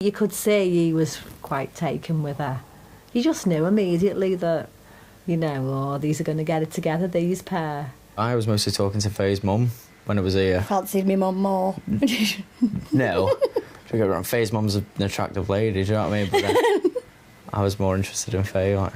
You could see he was quite taken with her. You just knew immediately that, you know, oh, these are going to get it together, these pair. I was mostly talking to Faye's mum when it was here. Fancied me mum more. No. Don't get me wrong, Faye's mum's an attractive lady, do you know what I mean? But then I was more interested in Faye, like.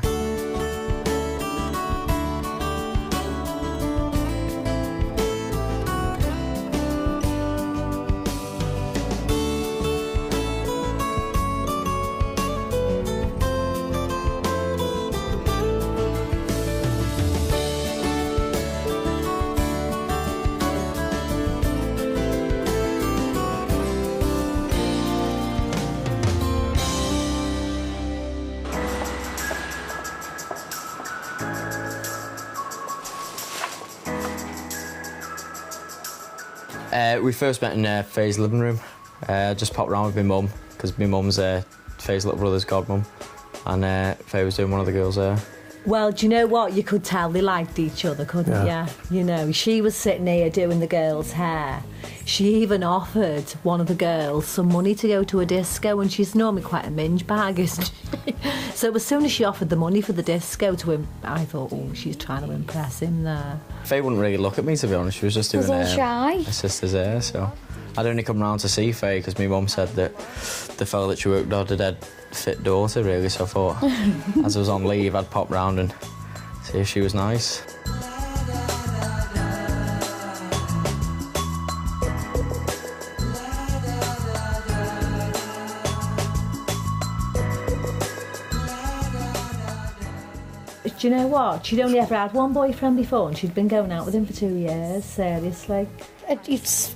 We first met in Faye's living room. Just popped round with my mum, because my mum's Faye's little brother's godmum, and Faye was doing one of the girls there. Well, do you know what? You could tell they liked each other, couldn't you? You know, she was sitting here doing the girls' hair. She even offered one of the girls some money to go to a disco, and she's normally quite a minge bag, isn't she? So as soon as she offered the money for the disco to him, I thought, oh, she's trying to impress him there. Faye wouldn't really look at me, to be honest. She was just doing shy. her sister's hair, so... I'd only come round to see Faye because my mum said that the fella that she worked with had a dead fit daughter, really, so I thought, as I was on leave, I'd pop round and see if she was nice. Do you know what? She'd only ever had one boyfriend before, and she'd been going out with him for 2 years, seriously. It's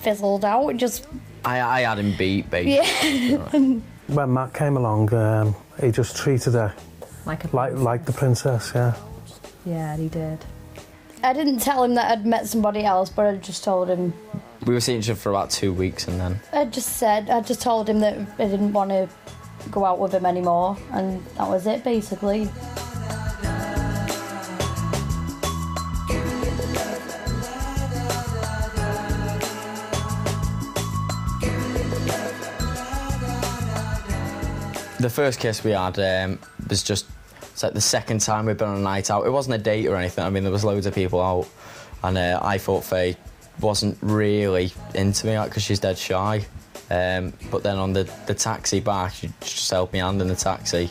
fizzled out, just... I had him beat, basically. Yeah. When Matt came along, he just treated her like the princess, yeah. Yeah, he did. I didn't tell him that I'd met somebody else, but I just told him... We were seeing each other for about 2 weeks, and then... I just told him that I didn't want to go out with him anymore, and that was it, basically. The first kiss we had was just... It's like the second time we'd been on a night out. It wasn't a date or anything. I mean, there was loads of people out, and I thought Faye wasn't really into me, because she's dead shy. But then on the taxi back, she just held me hand in the taxi,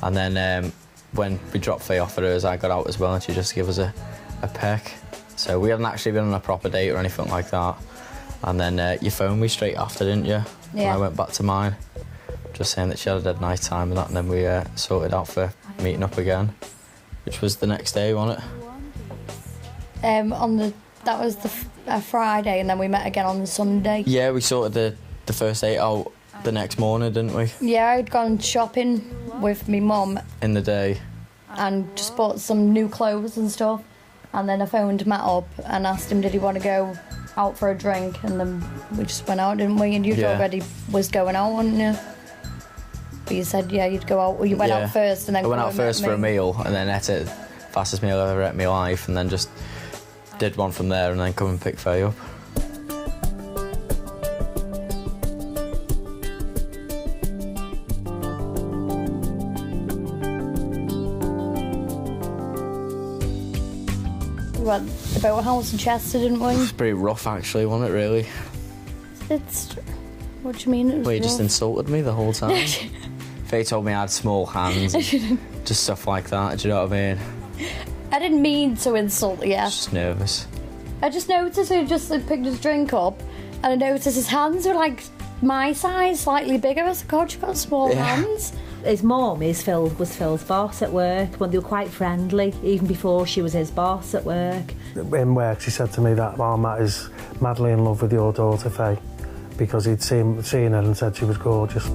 and then when we dropped Faye off at hers, I got out as well, and she just gave us a peck. So we hadn't actually been on a proper date or anything like that. And then you phoned me straight after, didn't you? Yeah. And I went back to mine, just saying that she had a dead nice time and that, and then we sorted out for meeting up again, which was the next day, wasn't it? That was a Friday, and then we met again on the Sunday. Yeah, we sorted the first date out the next morning, didn't we? Yeah, I'd gone shopping with me mum. In the day. And just bought some new clothes and stuff. And then I phoned Matt up and asked him did he want to go out for a drink, and then we just went out, didn't we? And you already was going out, weren't you? But you said, yeah, you'd go out, well, you went out first and then... I went out first for a meal, and then ate it, fastest meal I've ever ate in my life, and then just did one from there and then come and pick Faye up. We went to the boathouse in Chester, didn't we? It was pretty rough, actually, wasn't it, really? What do you mean it was Well, you rough? just insulted me the whole time. Faye told me I had small hands, and just stuff like that, do you know what I mean? I didn't mean to insult you. Just nervous. I just noticed he just picked his drink up, and I noticed his hands were like my size, slightly bigger. I was like, God, you've got small hands. His mum was Phil's boss at work, when they were quite friendly, even before she was his boss at work. In work, she said to me that Matt is madly in love with your daughter, Faye, because he'd seen her and said she was gorgeous.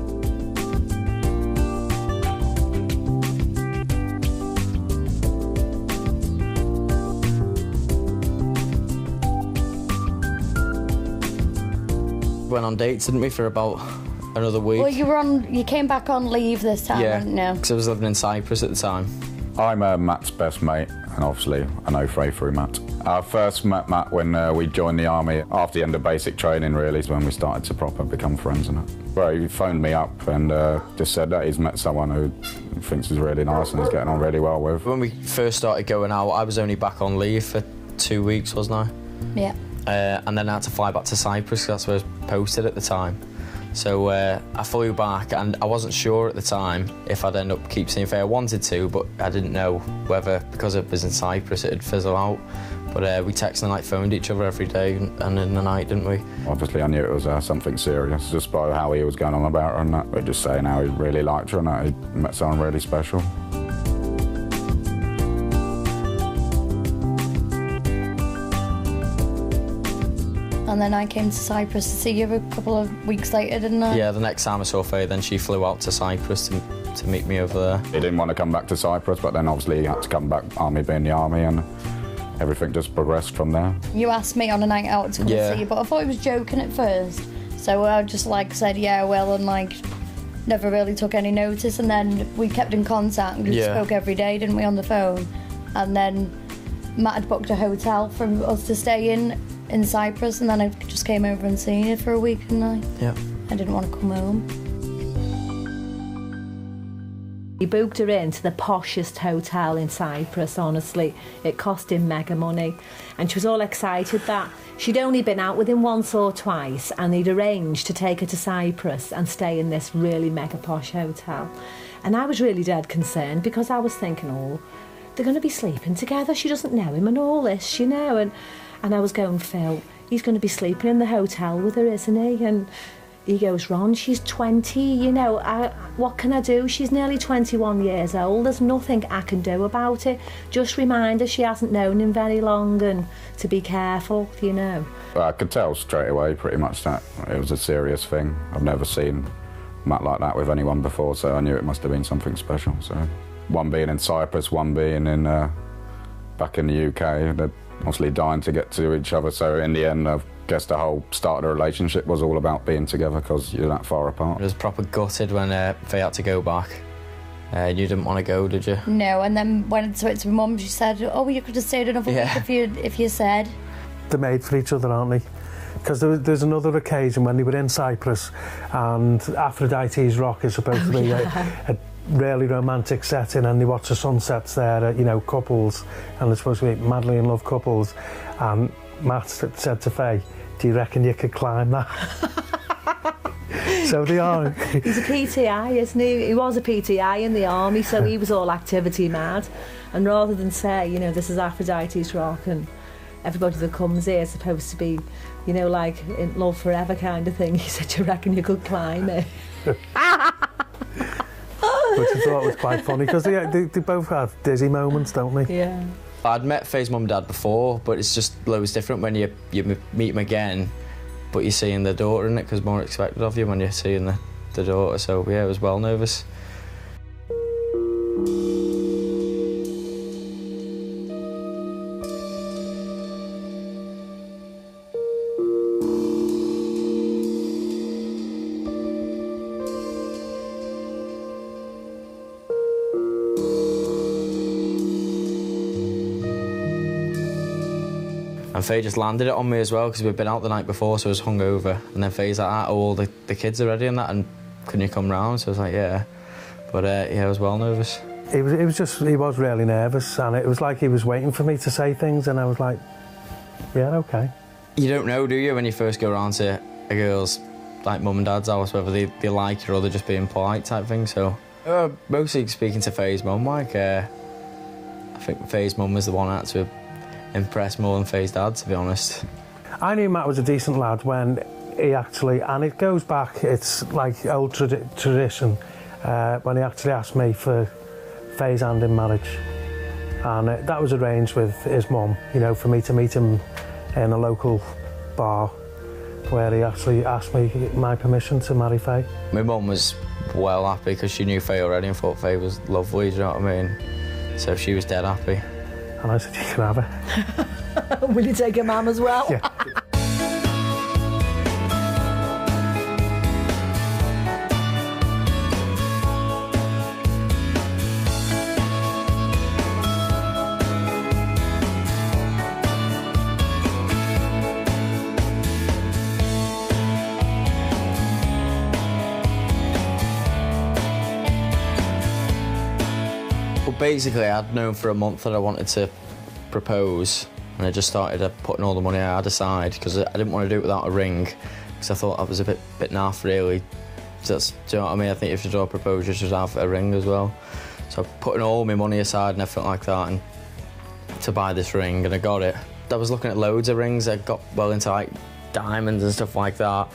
Went on dates, didn't we, for about another week? Well, you came back on leave this time, yeah, didn't you? because I was living in Cyprus at the time. I'm Matt's best mate, and obviously I know Faye through Matt. I first met Matt when we joined the army after the end of basic training, really, is when we started to proper become friends and that. Well, he phoned me up and just said that he's met someone who thinks he's really nice and he's getting on really well with. When we first started going out, I was only back on leave for 2 weeks, wasn't I? Yeah. And then I had to fly back to Cyprus, 'cause that's where I was posted at the time. So I flew back, and I wasn't sure at the time if I'd end up keep seeing Faye. I wanted to, but I didn't know whether, because it was in Cyprus, it'd fizzle out. But we texted and phoned each other every day and in the night, didn't we? Obviously I knew it was something serious, just by how he was going on about her and that. But just saying how he really liked her and that he met someone really special. And then I came to Cyprus to see you a couple of weeks later, didn't I? Yeah, the next time I saw Faye, then she flew out to Cyprus to meet me over there. He didn't want to come back to Cyprus, but then obviously he had to come back, army being the army, and everything just progressed from there. You asked me on a night out to come and see you, but I thought he was joking at first. So I just said, yeah, well, and never really took any notice. And then we kept in contact and we spoke every day, didn't we, on the phone? And then Matt had booked a hotel for us to stay in Cyprus, and then I just came over and seen you for a week, and I didn't want to come home. He booked her into the poshest hotel in Cyprus, honestly. It cost him mega money. And she was all excited that she'd only been out with him once or twice, and he'd arranged to take her to Cyprus and stay in this really mega posh hotel. And I was really dead concerned, because I was thinking, oh, they're going to be sleeping together. She doesn't know him and all this, you know. And I was going, Phil, he's going to be sleeping in the hotel with her, isn't he? And he goes, Ron, she's 20, you know, what can I do? She's nearly 21 years old. There's nothing I can do about it. Just remind her she hasn't known him very long and to be careful, you know. Well, I could tell straight away pretty much that it was a serious thing. I've never seen Matt like that with anyone before, so I knew it must have been something special. So one being in Cyprus, one being in back in the UK, they're obviously dying to get to each other, so in the end I guess the whole start of the relationship was all about being together because you're that far apart. I was proper gutted when Faye had to go back. You didn't want to go, did you? No, and then when I spoke to my mum, she said, oh, you could have stayed another week if you said. They're made for each other, aren't they? Because there's another occasion when they were in Cyprus, and Aphrodite's Rock is supposed to be a really romantic setting, and they watch the sunsets there, you know, couples, and they're supposed to be madly in love couples. And Matt said to Faye, do you reckon you could climb that? So they are. He's a PTI, isn't he? He was a PTI in the army, so he was all activity mad. And rather than say, you know, this is Aphrodite's Rock and everybody that comes here is supposed to be, you know, like in love forever kind of thing, he said, do you reckon you could climb it? Which I thought was quite funny, because they both have dizzy moments, don't they? Yeah. I'd met Faye's mum and dad before, but it's just loads different when you meet them again, but you're seeing the daughter in it, because more expected of you when you're seeing the daughter. So yeah, I was well nervous. And Faye just landed it on me as well, because we'd been out the night before, so I was hungover. And then Faye's like, oh, all the kids are ready and that, and couldn't you come round? So I was like, yeah. But yeah, I was well nervous. He was really nervous, and it was like he was waiting for me to say things, and I was like, yeah, okay. You don't know, do you, when you first go around to a girl's, like, mum and dad's house, whether they like her or they're just being polite type thing, so... mostly speaking to Faye's mum, like, I think Faye's mum was the one that had to impress more than Faye's dad, to be honest. I knew Matt was a decent lad when he actually, and it goes back, it's like old tradition, when he actually asked me for Faye's hand in marriage. And that was arranged with his mum, you know, for me to meet him in a local bar where he actually asked me my permission to marry Faye. My mum was well happy because she knew Faye already and thought Faye was lovely, do you know what I mean? So she was dead happy. And I said, you can have her. Will you take your mum as well? Yeah. basically, I'd known for a month that I wanted to propose, and I just started putting all the money I had aside because I didn't want to do it without a ring, because I thought that was a bit naff, really. Just, do you know what I mean? I think if you do a proposal, you should have a ring as well. So putting all my money aside and everything like that, and to buy this ring, and I got it. I was looking at loads of rings. I got well into like diamonds and stuff like that,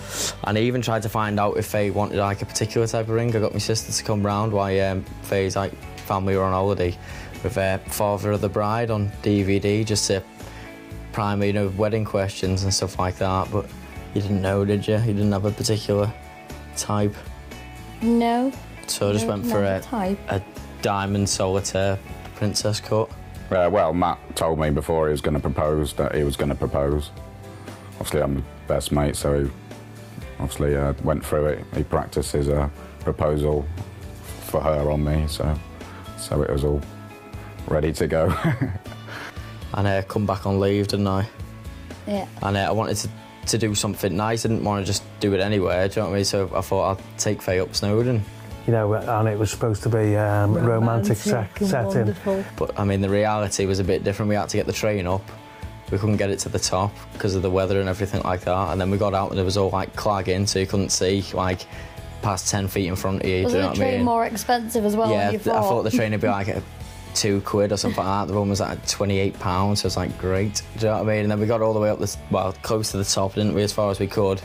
and I even tried to find out if Faye wanted like a particular type of ring. I got my sister to come round while Faye's like family were on holiday with Father of the Bride on DVD, just to prime me, you know, wedding questions and stuff like that. But you didn't know, did you? You didn't have a particular type? No. So I just went for a diamond solitaire princess cut. Well, Matt told me before he was going to propose that he was going to propose. Obviously, I'm his best mate, so he obviously went through it. He practiced his proposal for her on me, so it was all ready to go. And I come back on leave, didn't I? Yeah. And I wanted to do something nice. I didn't want to just do it anywhere, do you know what I mean? So I thought I'd take Faye up Snowdon. You know, and it was supposed to be romantic setting. Wonderful. But, I mean, the reality was a bit different. We had to get the train up. We couldn't get it to the top because of the weather and everything like that. And then we got out and it was all, like, clagging, so you couldn't see, like, past 10 feet in front of you. Wasn't the train more expensive as well than you thought? I thought the train would be, like, £2 or something like that. The one was, like, £28, so it was, like, great. Do you know what I mean? And then we got all the way up, close to the top, didn't we, as far as we could.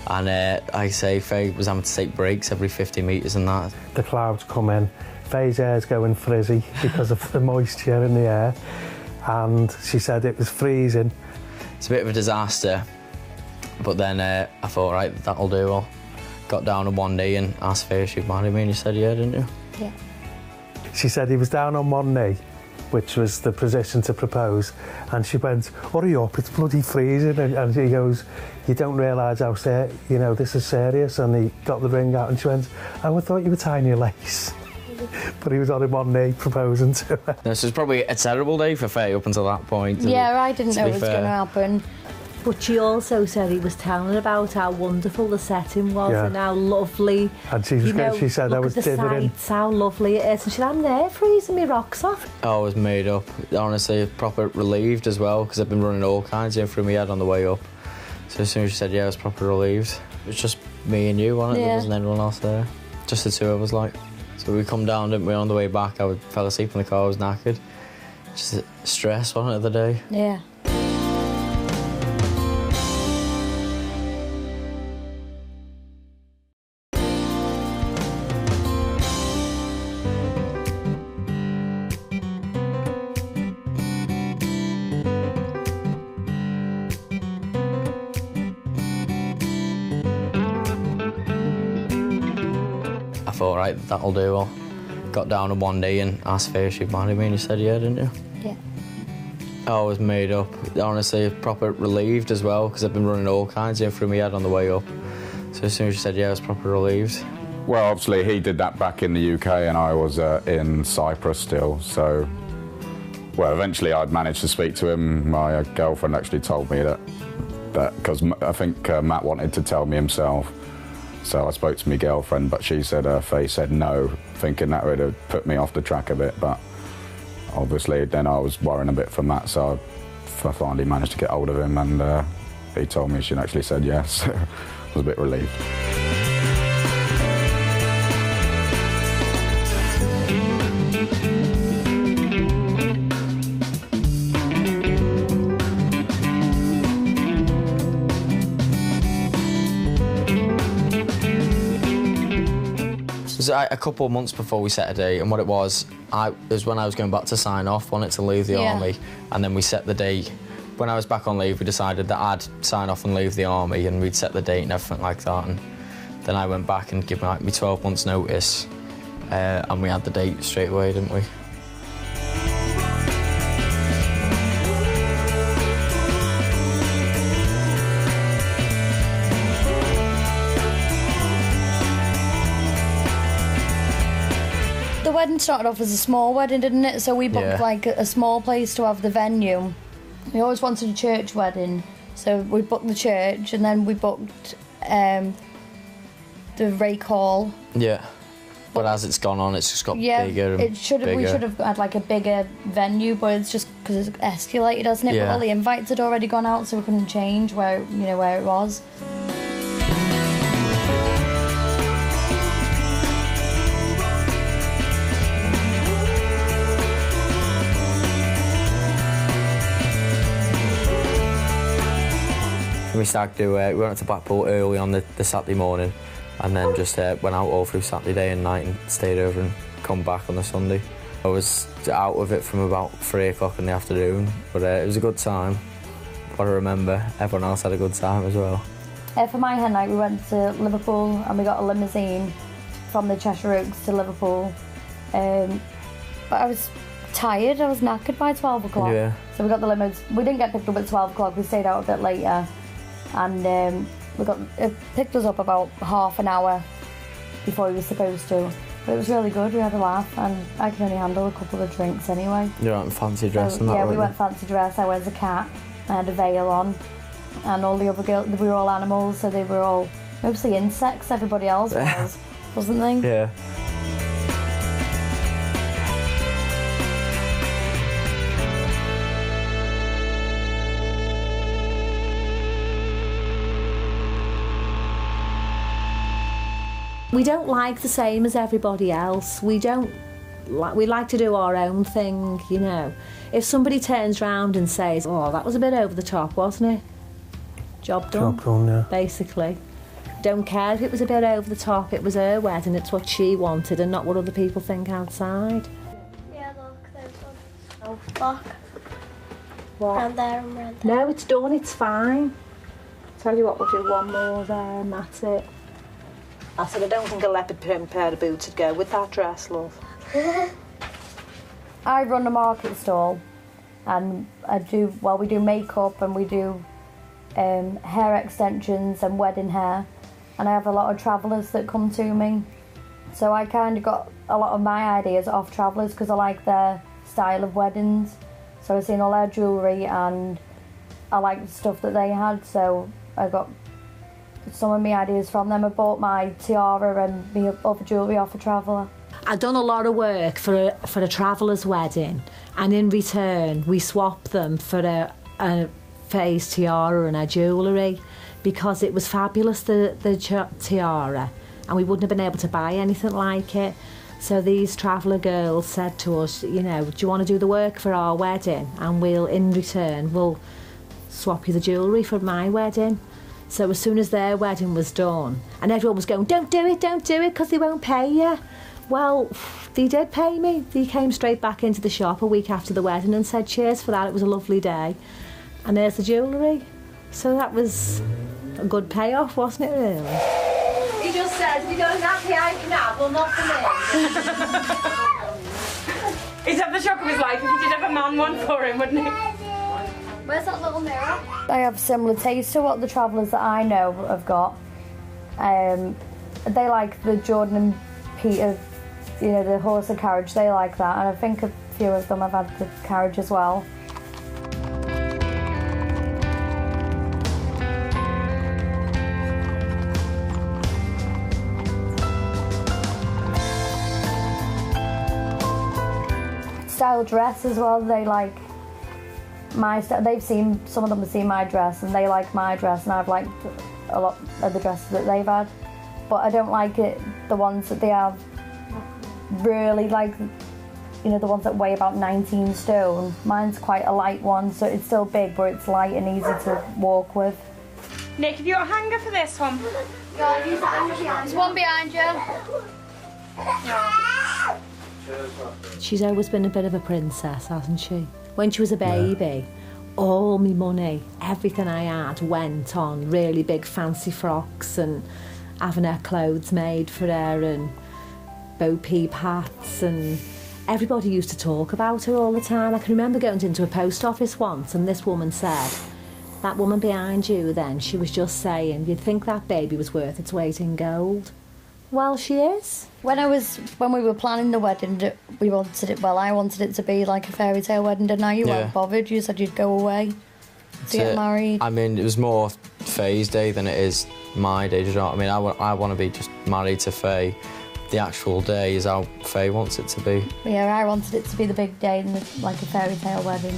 And I say Faye was having to take breaks every 50 metres and that. The clouds come in, Faye's hair's going frizzy because of the moisture in the air, and she said it was freezing. It's a bit of a disaster, but then I thought, right, that'll do. I got down on one knee and asked Faye if she'd marry me, and you said yeah, didn't you? Yeah. She said he was down on one knee, which was the position to propose, and she went, hurry up, it's bloody freezing, and he goes, you don't realise how, you know, this is serious, and he got the ring out and she went, oh, I thought you were tying your lace. But he was on one knee proposing to her. This was probably a terrible day for Faye up until that point. Yeah, I didn't know it was going to happen. But she also said he was telling about how wonderful the setting was and how lovely. And she said I was dithering. How lovely it is. And she said, I'm there freezing my rocks off. I was made up. Honestly, proper relieved as well, because I've been running all kinds through my head on the way up. So as soon as she said yeah, I was proper relieved. It was just me and you, wasn't it? Yeah. There wasn't anyone else there. Just the two of us, like. So we come down, didn't we? On the way back, I fell asleep in the car, I was knackered. Just stress, wasn't it, the day? Yeah. I thought, right, that'll do. I got down on one knee and asked Faye if she'd marry me, and you said yeah, didn't you? Yeah. I was made up. Honestly, proper relieved as well, because I've been running all kinds through my head on the way up. So as soon as she said yeah, I was proper relieved. Well, obviously he did that back in the UK and I was in Cyprus still, so... Well, eventually I'd managed to speak to him. My girlfriend actually told me that because I think Matt wanted to tell me himself. So I spoke to my girlfriend, but she said, Faye said no, thinking that would have put me off the track a bit, but obviously then I was worrying a bit for Matt, so I finally managed to get hold of him, and he told me she'd actually said yes. I was a bit relieved. It was a couple of months before we set a date, and what it was when I was going back to sign off, wanted to leave the army, and then we set the date. When I was back on leave, we decided that I'd sign off and leave the army, and we'd set the date and everything like that, and then I went back and gave me 12 months notice, and we had the date straight away, didn't we? The wedding started off as a small wedding, didn't it? So we booked like a small place to have the venue. We always wanted a church wedding, so we booked the church, and then we booked the rake hall. Yeah. But as it's gone on, it's just got yeah, bigger and it should have. We bigger. should have had like a bigger venue, but it's just because it's escalated, hasn't it? Yeah. But all the invites had already gone out, so we couldn't change where it was. We started to, we went to Blackpool early on the Saturday morning, and then just went out all through Saturday day and night and stayed over and come back on the Sunday. I was out of it from about 3 o'clock in the afternoon, but it was a good time. What I remember, everyone else had a good time as well. For my hen night, we went to Liverpool and we got a limousine from the Cheshire Oaks to Liverpool. But I was tired, I was knackered by 12 o'clock. Yeah. So we got the limos. We didn't get picked up at 12 o'clock, we stayed out a bit later. And it picked us up about half an hour before we were supposed to. But it was really good, we had a laugh, and I can only handle a couple of drinks anyway. You went fancy dress and that, yeah, we weren't went fancy dress. I was a cat, I had a veil on, and all the other girls, we were all animals, so they were all mostly insects, everybody else was, wasn't they? Yeah. We don't like the same as everybody else. We like to do our own thing, you know. If somebody turns round and says, "Oh, that was a bit over the top, wasn't it?" Job done. Job done, yeah. Basically. Don't care if it was a bit over the top. It was her wedding. It's what she wanted and not what other people think outside. Yeah, look, there's one. Oh, look. What? Round there and round there. No, it's done. It's fine. Tell you what, we'll do one more there and that's it. I said, I don't think a leopard print pair of boots would go with that dress, love. I run a market stall, and we do makeup and we do hair extensions and wedding hair, and I have a lot of travellers that come to me. So I kind of got a lot of my ideas off travellers because I like their style of weddings. So I've seen all their jewellery and I liked the stuff that they had, so I got some of my ideas from them. I bought my tiara and my other jewellery off a traveller. I'd done a lot of work for a traveller's wedding, and in return we swapped them for a Faye's tiara and her jewellery because it was fabulous, the tiara, and we wouldn't have been able to buy anything like it. So these traveller girls said to us, you know, do you want to do the work for our wedding, and in return we'll swap you the jewellery for my wedding. So as soon as their wedding was done, and everyone was going, don't do it, because they won't pay you. Well, they did pay me. They came straight back into the shop a week after the wedding and said, cheers for that, it was a lovely day. And there's the jewellery. So that was a good payoff, wasn't it, really? He just says, if you got a nappy I can have, well, not for me. He'd have the shock of his life if he did have a man one for him, wouldn't he? Where's that little mirror? I have similar taste to what the travellers that I know have got. They like the Jordan and Peter, you know, the horse and carriage, they like that, and I think a few of them have had the carriage as well. Style dress as well, they like my style. Some of them have seen my dress and they like my dress, and I've liked a lot of the dresses that they've had. But I don't like the ones that they have really, like, you know, the ones that weigh about 19 stone. Mine's quite a light one, so it's still big, but it's light and easy to walk with. Nick, have you got a hanger for this one? Yeah, use the hanger behind. There's one behind you. She's always been a bit of a princess, hasn't she? When she was a baby, all my money, everything I had went on really big fancy frocks and having her clothes made for her and Bo Peep hats, and everybody used to talk about her all the time. I can remember going into a post office once and this woman said, that woman behind you then, she was just saying, you'd think that baby was worth its weight in gold. Well, she is. When we were planning the wedding, I wanted it to be like a fairy tale wedding, didn't I? You weren't bothered, you said you'd go away to get married. I mean, it was more Faye's day than it is my day, do you know what I mean? I want to be just married to Faye the actual day is how Faye wants it to be. Yeah, I wanted it to be the big day and like a fairy tale wedding.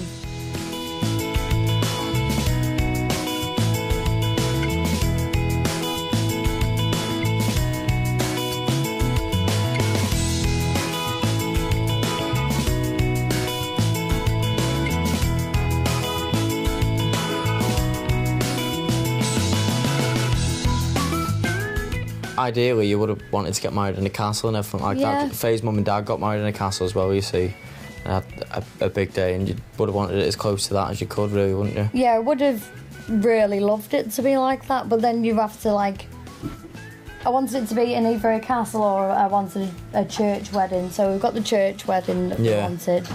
Ideally, you would have wanted to get married in a castle and everything like that. Faye's mum and dad got married in a castle as well, you see. And had a big day, and you would have wanted it as close to that as you could, really, wouldn't you? Yeah, I would have really loved it to be like that, but then you have to, like... I wanted it to be in either a castle or I wanted a church wedding. So we've got the church wedding that we wanted.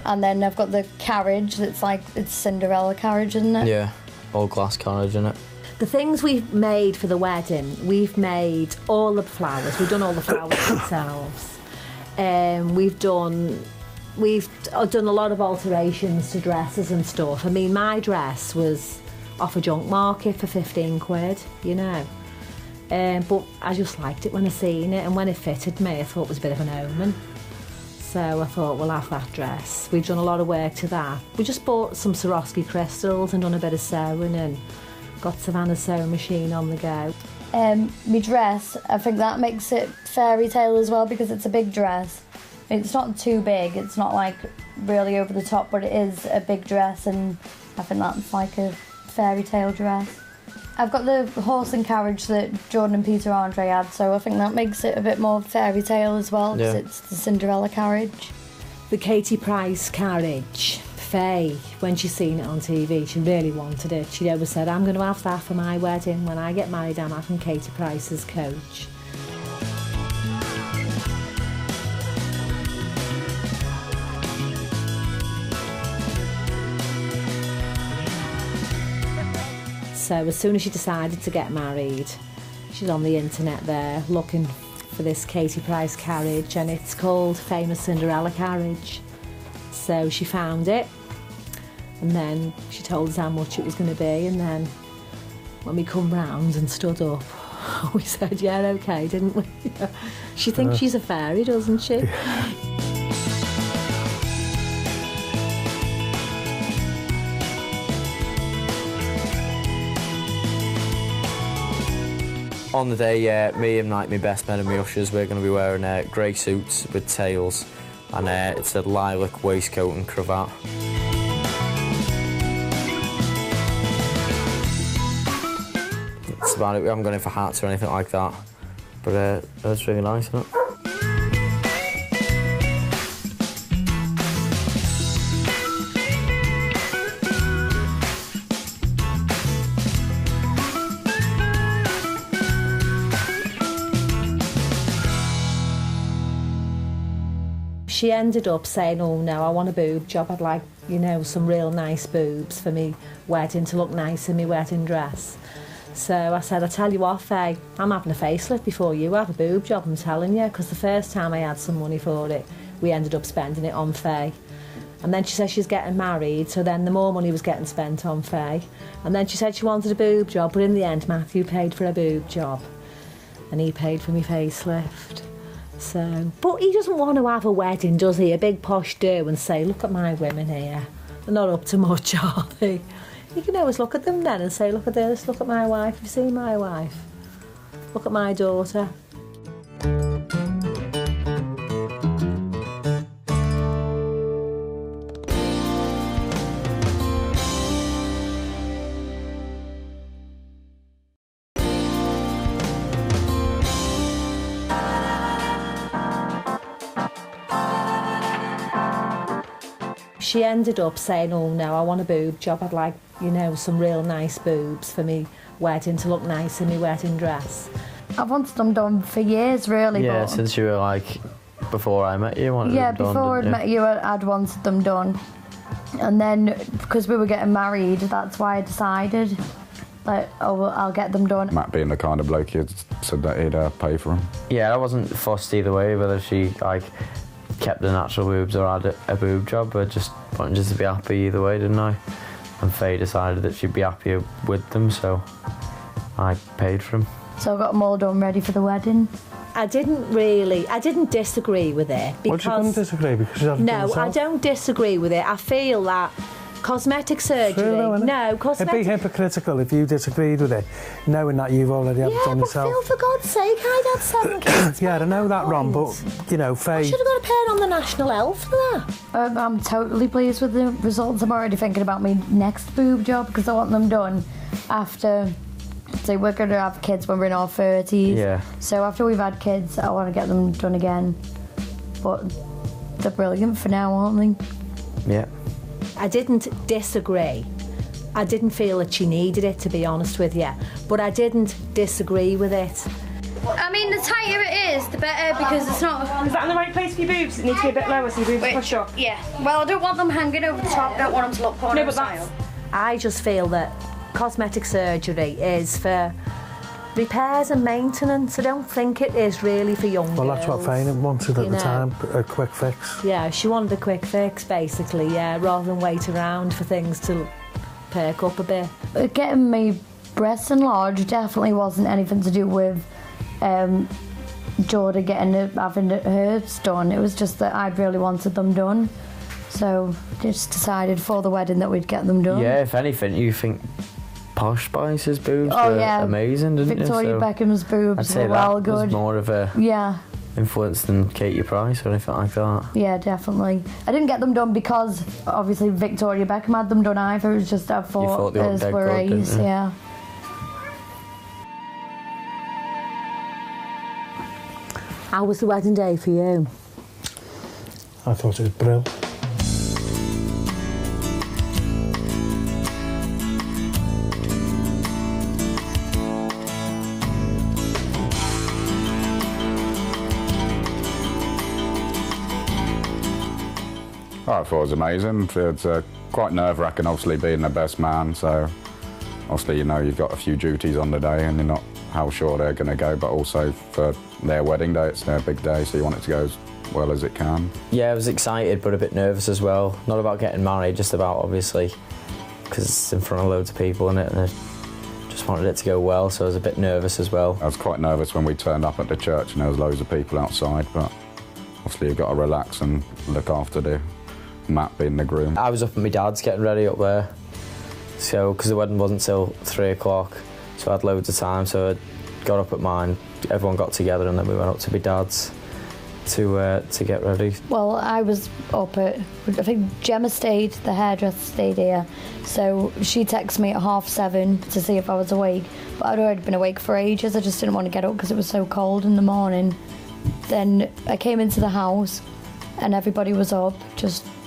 And then I've got the carriage that's like, it's Cinderella carriage, isn't it? Yeah, all glass carriage, isn't it? The things we've made for the wedding, we've made all the flowers. We've done all the flowers ourselves. We've done a lot of alterations to dresses and stuff. I mean, my dress was off a junk market for 15 quid, you know. But I just liked it when I seen it, and when it fitted me, I thought it was a bit of an omen. So I thought, we'll have that dress. We've done a lot of work to that. We just bought some Swarovski crystals and done a bit of sewing and got Savannah's sewing machine on the go. My dress, I think that makes it fairy tale as well because it's a big dress. It's not too big, it's not like really over the top, but it is a big dress, and I think that's like a fairy tale dress. I've got the horse and carriage that Jordan and Peter Andre had, so I think that makes it a bit more fairy tale as well, because it's the Cinderella carriage. The Katie Price carriage, Faye, when she seen it on TV, she really wanted it. She always said, I'm going to have that for my wedding. When I get married, I'm having Katie Price's coach. So as soon as she decided to get married, she's on the internet there looking for this Katie Price carriage, and it's called Famous Cinderella Carriage. So she found it, and then she told us how much it was going to be, and then when we come round and stood up, we said, yeah, okay, didn't we? She thinks she's a fairy, doesn't she? On the day, me and like my best men and my ushers, we're going to be wearing grey suits with tails, and it's a lilac waistcoat and cravat. That's about it. We haven't gone in for hats or anything like that, but that's really nice, isn't it? She ended up saying, oh no, I want a boob job. I'd like, you know, some real nice boobs for me wedding, to look nice in my wedding dress. So I said, I tell you what, Faye, I'm having a facelift before you have a boob job, I'm telling you, because the first time I had some money for it, we ended up spending it on Faye. And then she said she's getting married, so then the more money was getting spent on Faye. And then she said she wanted a boob job, but in the end, Matthew paid for a boob job. And he paid for me facelift. So, but he doesn't want to have a wedding, does he? A big posh do and say, look at my women here. They're not up to much, are they? You can always look at them then and say, look at this, look at my wife. Have you seen my wife? Look at my daughter. She ended up saying, oh no, I want a boob job. I'd like, you know, some real nice boobs for me wedding, to look nice in my wedding dress. I've wanted them done for years, really. Yeah, but since you were like, before I met you, wanted them done. Yeah, before I'd met you, I'd wanted them done. And then, because we were getting married, that's why I decided that, oh, well, I'll get them done. Matt being the kind of bloke, he said that he'd pay for them. Yeah, I wasn't fussed either way, whether she, like, kept the natural boobs or had a boob job. I just wanted just to be happy either way, didn't I? And Faye decided that she'd be happier with them, so I paid for them. So I got them all done ready for the wedding. I didn't disagree with it because... Well, you couldn't disagree because you had to do it No, yourself. I don't disagree with it. I feel that cosmetic surgery... True though, innit? No, cosmetic... It'd be hypocritical if you disagreed with it, knowing that you've already had it done but yourself. Phil, for God's sake, I'd had 7 kids. Yeah, I know that, Ron, but, you know, I Faye... should have got a pair on the National Health for that. I'm totally pleased with the results. I'm already thinking about my next boob job because I want them done after... So we're going to have kids when we're in our 30s. Yeah. So after we've had kids, I want to get them done again. But they're brilliant for now, aren't they? Yeah. I didn't disagree. I didn't feel that she needed it, to be honest with you. But I didn't disagree with it. I mean, the tighter it is, the better, because it's not... Is that in the right place for your boobs? It needs to be a bit lower so your boobs push up. Yeah. Well, I don't want them hanging over the top. I don't want them to look porno No, but style. I just feel that cosmetic surgery is for repairs and maintenance. I don't think it is really for young girls. Well, that's what Faye wanted at the time, a quick fix. Yeah, she wanted a quick fix, basically, yeah, rather than wait around for things to perk up a bit. Getting my breasts enlarged definitely wasn't anything to do with Jordan having hers done. It was just that I really wanted them done. So just decided for the wedding that we'd get them done. Yeah, if anything, you think Posh Spice's boobs Oh, were yeah. amazing, didn't Victoria you? So Beckham's I'd boobs say were well that good. was more of a Yeah, influence than Katie Price or anything like that. yeah, definitely. I didn't get them done because obviously Victoria Beckham had them done either. It was just I thought they looked hers dead were good, didn't A's, you? yeah. How was the wedding day for you? I thought it was brilliant. I thought it was amazing. It's quite nerve-wracking, obviously, being the best man, so obviously, you know, you've got a few duties on the day and you're not how sure they're going to go, but also for their wedding day, it's their big day, so you want it to go as well as it can. Yeah, I was excited but a bit nervous as well. Not about getting married, just about, obviously, because it's in front of loads of people, and I just wanted it to go well, so I was a bit nervous as well. I was quite nervous when we turned up at the church and there was loads of people outside, but obviously you've got to relax and look after the Matt being the groom. I was up at my dad's getting ready up there, so because the wedding wasn't till 3 o'clock, so I had loads of time, so I got up at mine, everyone got together, and then we went up to my dad's to get ready. Well, I was up at, I think Gemma stayed, the hairdresser stayed here, so she texted me at 7:30 to see if I was awake, but I'd already been awake for ages. I just didn't want to get up because it was so cold in the morning. Then I came into the house and everybody was up,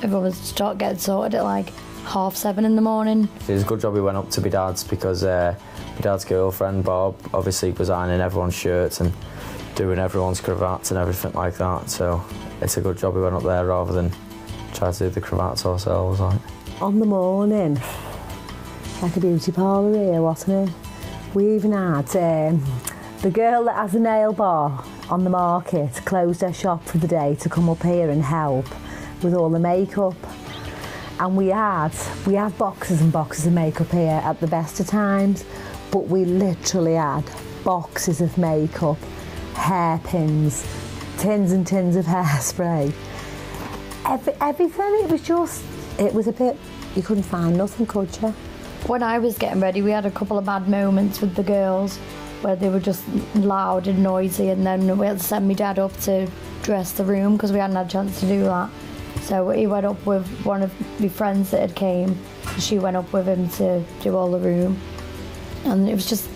everyone was getting sorted at like 7:30 in the morning. It was a good job we went up to my dad's because my dad's girlfriend, Bob, obviously was ironing everyone's shirts and doing everyone's cravats and everything like that, so it's a good job we went up there rather than try to do the cravats ourselves. On the morning, like a beauty parlour here, wasn't it? We even had the girl that has a nail bar on the market closed her shop for the day to come up here and help with all the makeup. And we had boxes and boxes of makeup here at the best of times, but we literally had boxes of makeup, hairpins, tins and tins of hairspray. Everything, it was a bit, you couldn't find nothing, could you? When I was getting ready, we had a couple of bad moments with the girls where they were just loud and noisy, and then we had to send my dad up to dress the room because we hadn't had a chance to do that. So he went up with one of my friends that had came. She went up with him to do all the room. And it was just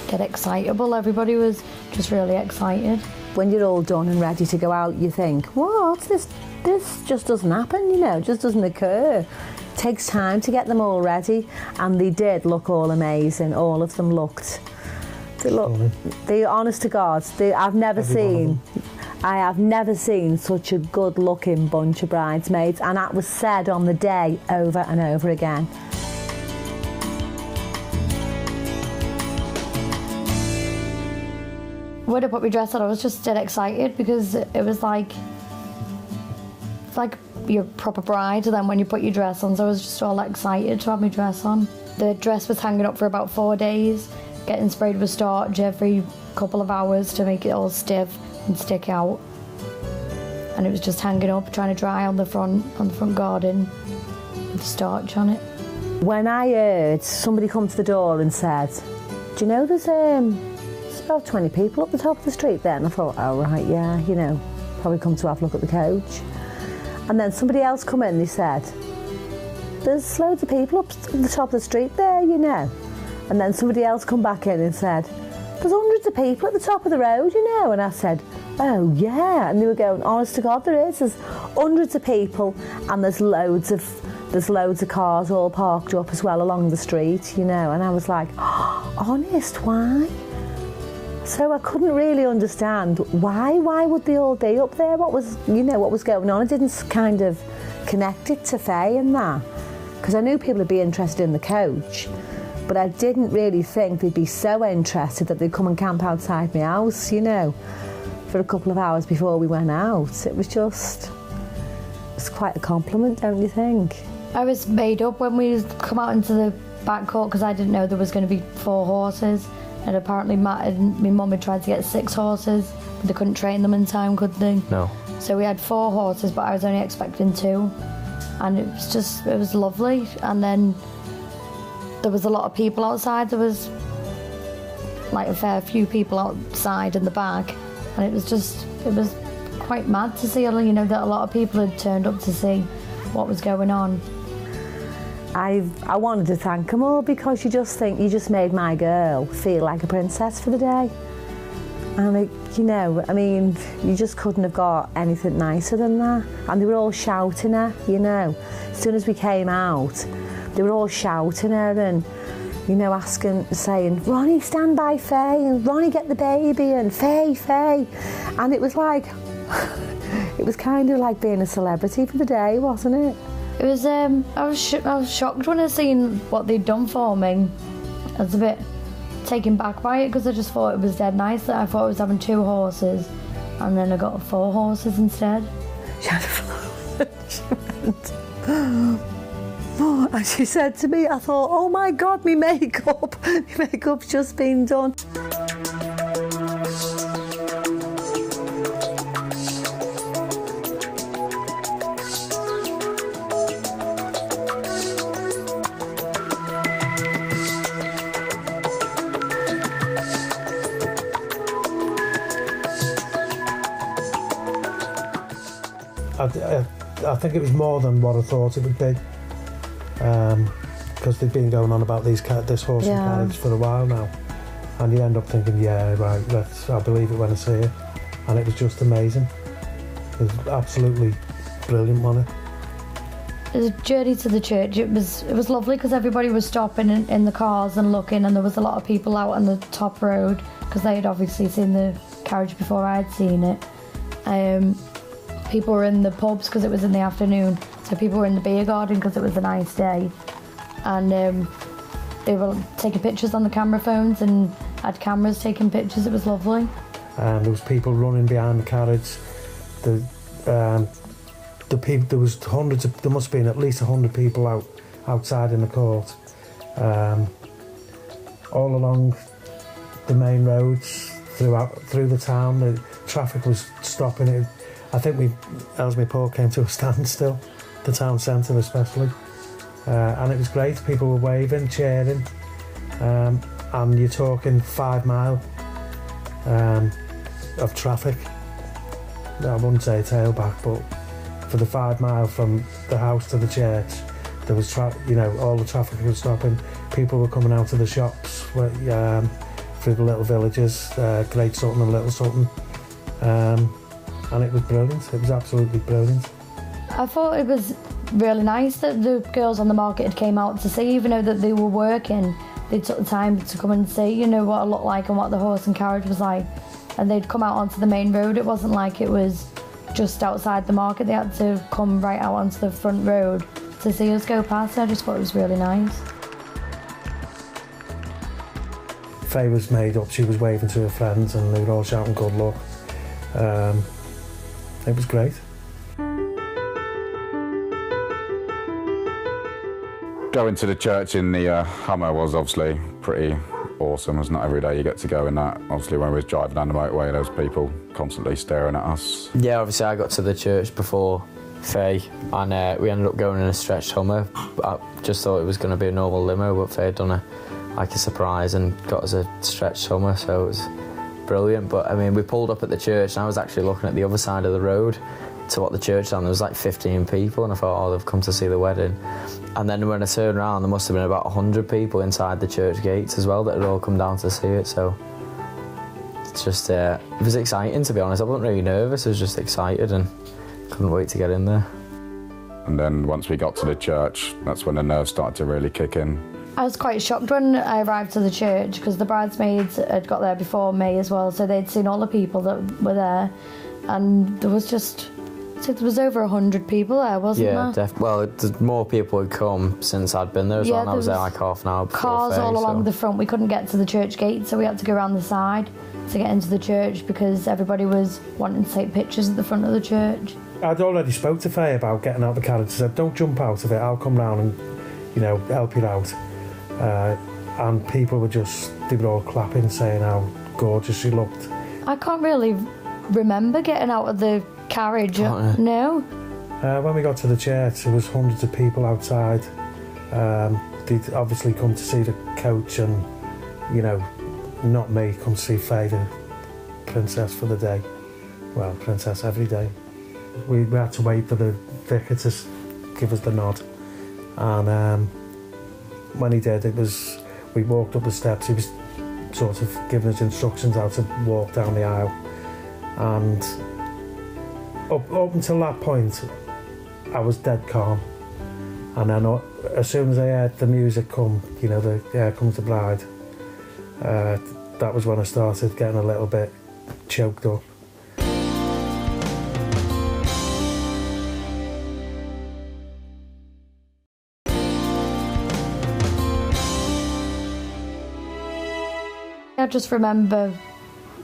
get excitable. Everybody was just really excited. When you're all done and ready to go out, you think, what? This just doesn't happen, you know, it just doesn't occur. It takes time to get them all ready, and they did look all amazing. All of them looked. They honest to God, I have never seen such a good-looking bunch of bridesmaids, and that was said on the day over and over again. When I put my dress on, I was just dead excited because it was like your proper bride, and then when you put your dress on, so I was just all excited to have my dress on. The dress was hanging up for about 4 days, getting sprayed with starch every couple of hours to make it all stiff and stick out. And it was just hanging up, trying to dry on the front garden with starch on it. When I heard somebody come to the door and said, do you know there's about 20 people up the top of the street there? And I thought, oh right, yeah, you know, probably come to have a look at the coach. And then somebody else come in and they said, there's loads of people up the top of the street there, you know. And then somebody else come back in and said, there's hundreds of people at the top of the road, you know. And I said, oh yeah. And they were going, honest to God, there's hundreds of people, and there's loads of cars all parked up as well along the street, you know. And I was like, oh, honest, why? So I couldn't really understand why would they all be up there? What was going on? I didn't kind of connect it to Faye and that, because I knew people would be interested in the coach, but I didn't really think they'd be so interested that they'd come and camp outside my house, you know, for a couple of hours before we went out. It was quite a compliment, don't you think? I was made up when we come out into the back court because I didn't know there was going to be 4 horses, and apparently Matt and my mum had tried to get 6 horses, but they couldn't train them in time, could they? No. So we had 4 horses, but I was only expecting 2, and it was lovely. And then there was a lot of people outside. There was like a fair few people outside in the back, and it was quite mad to see, you know, that a lot of people had turned up to see what was going on. I wanted to thank them all, because you just think you just made my girl feel like a princess for the day. And you know, I mean, you just couldn't have got anything nicer than that. And they were all shouting her, you know. As soon as we came out, they were all shouting her and, you know, saying, Ronnie, stand by Faye, and Ronnie, get the baby, and Faye, Faye. And it was like, it was kind of like being a celebrity for the day, wasn't it? It was, I was shocked when I seen what they'd done for me. I was a bit taken back by it, because I just thought it was dead nice that I thought I was having 2 horses, and then I got 4 horses instead. She had a flower. She went, oh, and she said to me, I thought, oh my God, my makeup's just been done. I think it was more than what I thought it would be, because they've been going on about this horse and carriage for a while now, and you end up thinking, yeah, right, I believe it when I see it, and it was just amazing. It was absolutely brilliant, wasn't it? It was a journey to the church. It was lovely, because everybody was stopping in the cars and looking, and there was a lot of people out on the top road, because they had obviously seen the carriage before I'd seen it. People were in the pubs because it was in the afternoon, so people were in the beer garden because it was a nice day, and they were taking pictures on the camera phones and had cameras taking pictures. It was lovely. And there was people running behind the carriage. The people, there was hundreds of, there must have been at least 100 people outside in the court, all along the main roads through the town. The traffic was stopping it. I think Ellesmere Port came to a standstill, the town centre especially, and it was great. People were waving, cheering, and you're talking 5 mile of traffic. I wouldn't say a tailback, but for the 5 mile from the house to the church, there was all the traffic was stopping. People were coming out of the shops through the little villages, Great Sutton and Little Sutton. And it was brilliant. It was absolutely brilliant. I thought it was really nice that the girls on the market had came out to see, even though that they were working. They took the time to come and see, you know, what it looked like and what the horse and carriage was like. And they'd come out onto the main road. It wasn't like it was just outside the market. They had to come right out onto the front road to see us go past. I just thought it was really nice. Faye was made up. She was waving to her friends and they were all shouting good luck. It was great. Going to the church in the Hummer was obviously pretty awesome. It's not every day you get to go in that. Obviously, when we was driving down the motorway, there was people constantly staring at us. Yeah, obviously I got to the church before Faye, and we ended up going in a stretched Hummer. I just thought it was going to be a normal limo, but Faye had done a surprise and got us a stretched Hummer, so it was brilliant. But I mean, we pulled up at the church, and I was actually looking at the other side of the road to what the church done. There was like 15 people, and I thought, oh, they've come to see the wedding. And then when I turned around, there must have been about 100 people inside the church gates as well that had all come down to see it. So it's just, it was exciting, to be honest. I wasn't really nervous, I was just excited and couldn't wait to get in there. And then once we got to the church, that's when the nerves started to really kick in. I was quite shocked when I arrived to the church because the bridesmaids had got there before me as well, so they'd seen all the people that were there, and there was just... So there was over 100 people there, wasn't there? Yeah, definitely. Well, more people had come since I'd been there as well, and I was there like half an hour before cars Faye, all along the front. We couldn't get to the church gate, so we had to go around the side to get into the church because everybody was wanting to take pictures at the front of the church. I'd already spoke to Faye about getting out the carriage. I said, don't jump out of it, I'll come round and, you know, help you out. And people were they were all clapping, saying how gorgeous she looked. I can't really remember getting out of the carriage. No. When we got to the church, there was hundreds of people outside. They'd obviously come to see the coach and, you know, not me, come to see Faye, the princess for the day. Well, princess every day. We had to wait for the vicar to give us the nod. And when he did, we walked up the steps. He was sort of giving us instructions how to walk down the aisle. And up until that point, I was dead calm. And then as soon as I heard the music come, you know, Here Comes the Bride, that was when I started getting a little bit choked up. I just remember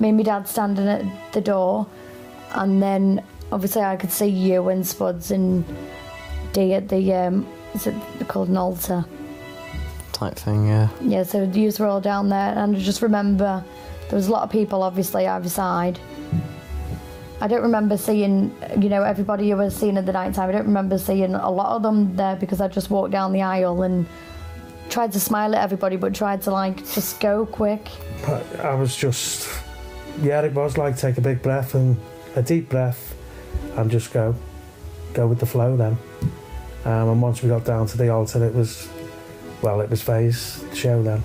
me and my dad standing at the door, and then obviously I could see you and Spuds and Dee at the, is it called an altar? Type thing, yeah. Yeah, so you were all down there, and I just remember there was a lot of people obviously either side. I don't remember seeing, you know, everybody you were seeing at the night time. I don't remember seeing a lot of them there because I just walked down the aisle and tried to smile at everybody, but tried to like just go quick. I was just, yeah, it was like take a big breath and a deep breath and just go with the flow then. And once we got down to the altar, it was Faye's show then.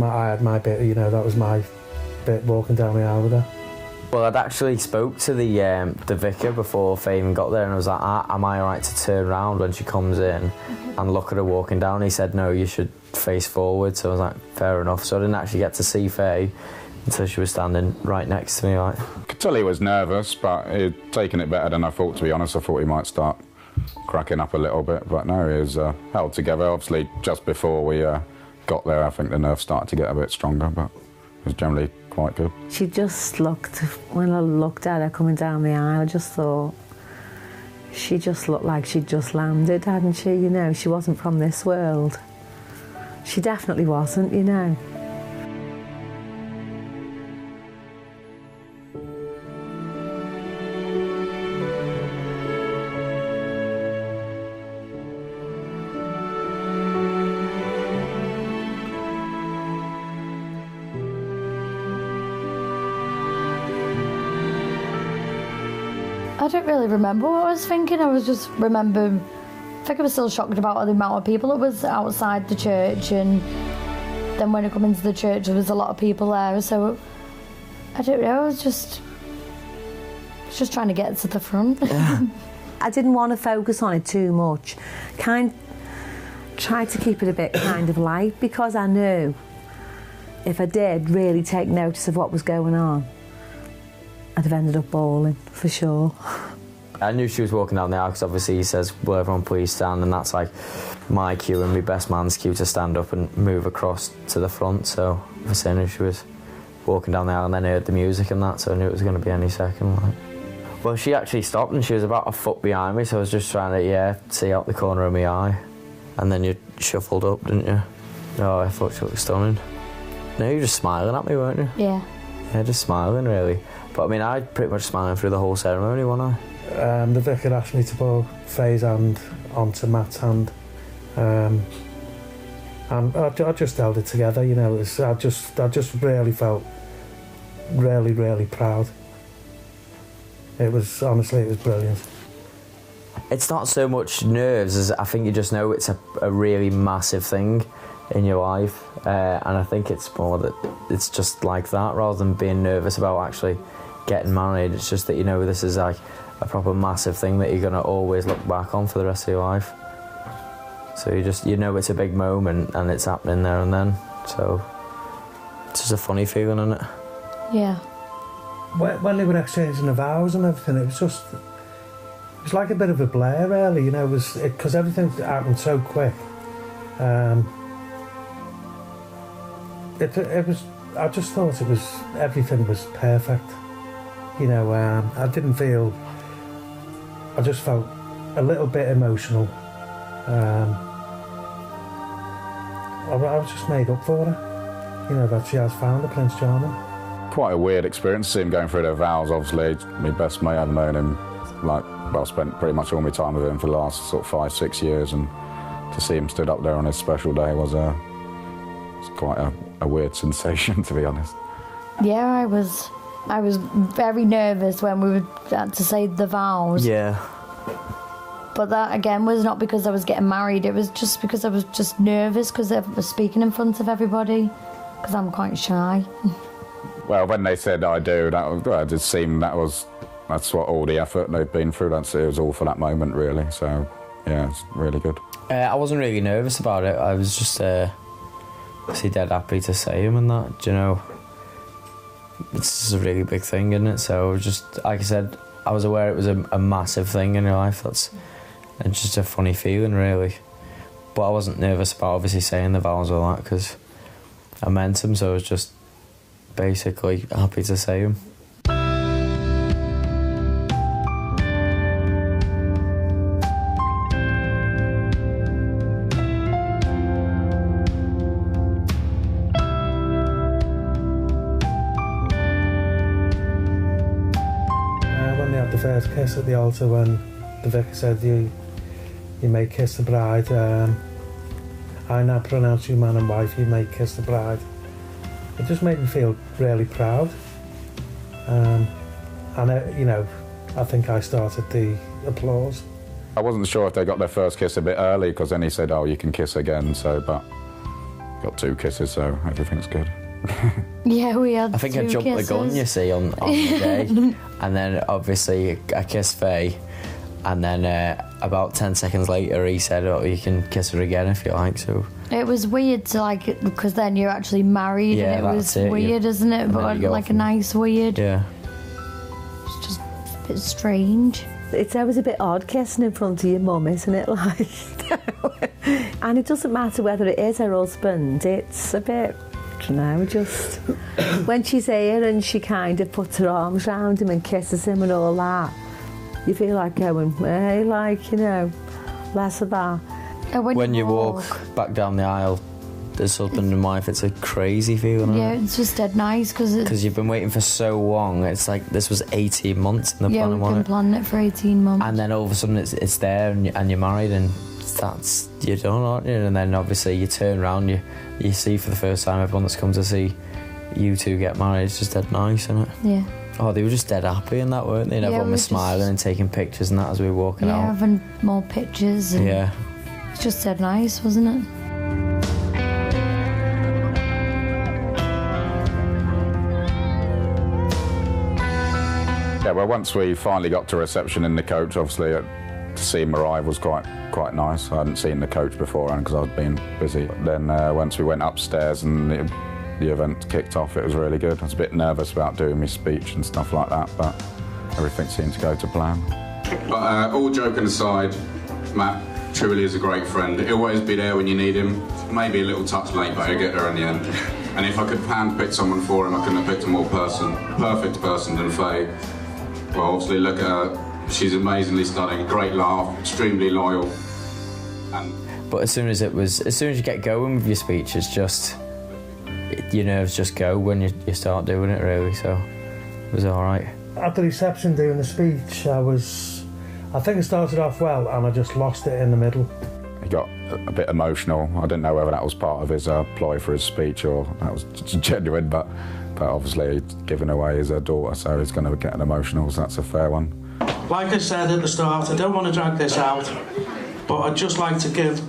I had my bit, you know, that was my bit walking down the aisle with her. Well, I'd actually spoke to the vicar before Faye even got there, and I was like, am I alright to turn around when she comes in and look at her walking down? He said, no, you should face forward. So I was like, fair enough. So I didn't actually get to see Faye until she was standing right next to me. Like, I could tell he was nervous, but he'd taken it better than I thought, to be honest. I thought he might start cracking up a little bit, but no, he was held together. Obviously, just before we got there, I think the nerves started to get a bit stronger, but it was generally quite good. She just looked, when I looked at her coming down the aisle, I just thought she just looked like she'd just landed, hadn't she? You know, she wasn't from this world. She definitely wasn't, you know. I don't really remember what I was thinking. I think I was still shocked about the amount of people that was outside the church, and then when I come into the church there was a lot of people there, so I don't know, I was just trying to get to the front. I didn't want to focus on it too much. Tried to keep it a bit kind of light, because I knew if I did really take notice of what was going on, I'd have ended up bawling, for sure. I knew she was walking down the aisle because obviously he says, will everyone please stand, and that's like my cue and my best man's cue to stand up and move across to the front. So obviously I knew she was walking down the aisle, and then heard the music and that, so I knew it was going to be any second. Like. Well, she actually stopped and she was about a foot behind me, so I was just trying to, see out the corner of my eye. And then you shuffled up, didn't you? Oh, I thought she looked stunning. No, you were just smiling at me, weren't you? Yeah. Yeah, just smiling, really. But I mean, I pretty much smiling through the whole ceremony, wasn't I? The vicar asked me to put Faye's hand onto Matt's hand. And I just held it together, you know. I just really felt really proud. Honestly, it was brilliant. It's not so much nerves as I think you just know it's a really massive thing in your life, and I think it's more that it's just like that rather than being nervous about actually getting married. It's just that you know this is like a proper massive thing that you're going to always look back on for the rest of your life. So you know it's a big moment and it's happening there and then. So it's just a funny feeling, isn't it? Yeah. When they were exchanging the vows and everything, it was like a bit of a blur, really, you know, because everything happened so quick. I just thought everything was perfect. You know, I just felt a little bit emotional. I was just made up for her, you know, that she has found a Prince Charming. Quite a weird experience to see him going through their vows. Obviously, my best mate, I've known him, spent pretty much all my time with him for the last sort of 5-6 years, and to see him stood up there on his special day was quite a weird sensation, to be honest. Yeah, I was very nervous when we had to say the vows. Yeah. But that, again, was not because I was getting married. It was just because I was just nervous because I was speaking in front of everybody, because I'm quite shy. Well, when they said I do, it just seemed that's what all the effort they've been through. It was all for that moment, really. So, yeah, it's really good. I wasn't really nervous about it. I was just obviously dead happy to say him and that, you know. It's just a really big thing, isn't it? So just, like I said, I was aware it was a massive thing in your life. It's just a funny feeling, really. But I wasn't nervous about obviously saying the vows or that, because I meant them, so I was just basically happy to say them. When they had the first kiss at the altar, when the vicar said you may kiss the bride, I now pronounce you man and wife, you may kiss the bride. It just made me feel really proud, and you know, I think I started the applause. I wasn't sure if they got their first kiss a bit early, because then he said, "Oh, you can kiss again." So, but got 2 kisses, so everything's good. Yeah, we had. I think 2 I jumped kisses. the gun, you see, on the day, and then obviously I kissed Faye, and then about 10 seconds later he said, "Oh, you can kiss her again if you like." So. It was weird to because then you're actually married, Yeah, and it was that's it, weird, isn't it? But like a nice weird. Yeah. It's just a bit strange. It's always a bit odd kissing in front of your mum, isn't it? Like, and it doesn't matter whether it is her husband. It's a bit, I don't know, just when she's here and she kind of puts her arms around him and kisses him and all that, you feel like going, hey, like, you know, less of that. When you walk back down the aisle as husband and wife, it's a crazy feeling. Yeah, it's just dead nice because you've been waiting for so long. It's like this was 18 months in the yeah, planning. we've been planning it for 18 months. And then all of a sudden it's there and you're married and that's you're done, aren't you? And then obviously you turn around, you see for the first time everyone that's come to see you two get married. It's just dead nice, isn't it? Yeah. Oh, they were just dead happy and that, weren't they? And everyone was smiling and taking pictures and that as we were walking out. Yeah, having more pictures. And yeah. It's just dead nice, wasn't it? Yeah, well, once we finally got to reception in the coach, obviously, to see him arrive was quite nice. I hadn't seen the coach beforehand because I'd been busy. Then once we went upstairs and the event kicked off, it was really good. I was a bit nervous about doing my speech and stuff like that, but everything seemed to go to plan. But all joking aside, Matt truly is a great friend. He'll always be there when you need him. Maybe a little touch late, but he'll get there in the end. And if I could hand-pick someone for him, I couldn't have picked a more perfect person than Faye. Well, obviously, look at her. She's amazingly stunning, great laugh, extremely loyal. But as soon as you get going with your speech, it's just, your nerves just go when you start doing it, really, so it was all right. At the reception doing the speech, I think it started off well and I just lost it in the middle. He got a bit emotional. I didn't know whether that was part of his ploy for his speech or that was genuine, but obviously he's giving away his daughter, so he's going to get emotional, so that's a fair one. Like I said at the start, I don't want to drag this out, but I'd just like to give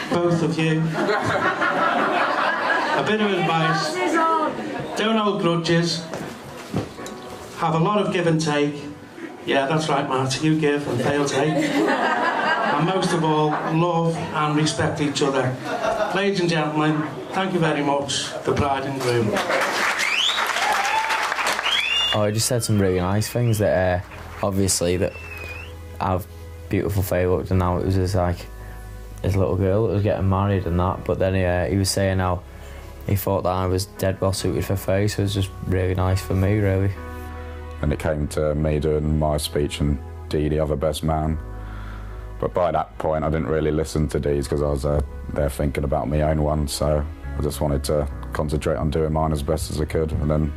both of you a bit of advice. Don't hold grudges. Have a lot of give and take. Yeah, that's right, Matt. You give and they'll take. And most of all, love and respect each other. Ladies and gentlemen, thank you very much, the bride and groom. Oh, he just said some really nice things that, obviously, that how beautiful Faye looked, and now it was just like his little girl that was getting married and that. But then he was saying how he thought that I was dead well suited for Faye, so it was just really nice for me, really. And it came to me doing my speech and Dee, the other best man. But by that point, I didn't really listen to Dee's because I was there thinking about my own one, so I just wanted to concentrate on doing mine as best as I could. And then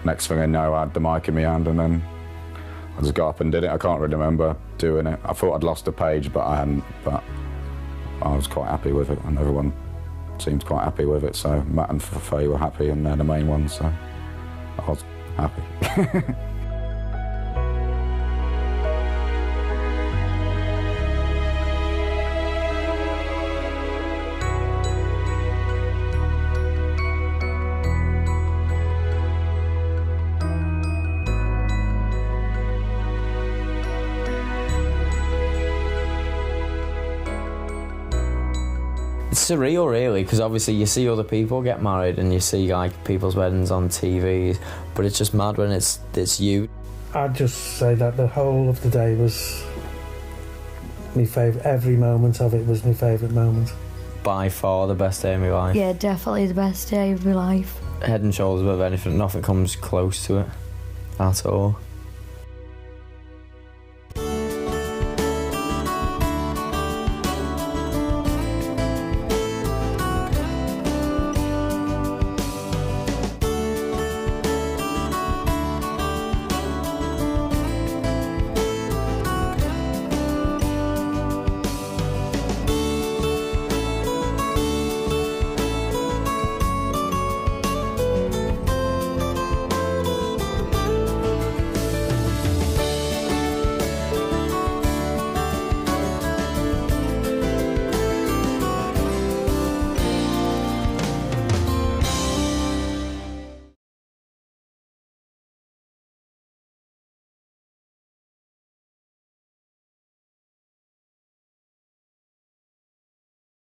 next thing I know, I had the mic in my hand and then I just got up and did it. I can't really remember doing it. I thought I'd lost a page, but I hadn't. But I was quite happy with it, and everyone seemed quite happy with it. So Matt and Faye were happy, and they're the main ones, so I was happy. It's surreal, really, because obviously you see other people get married and you see like people's weddings on TV, but it's just mad when it's you. I'd just say that the whole of the day was my favourite. Every moment of it was my favourite moment. By far the best day of my life. Yeah, definitely the best day of my life. Head and shoulders above anything. Nothing comes close to it at all.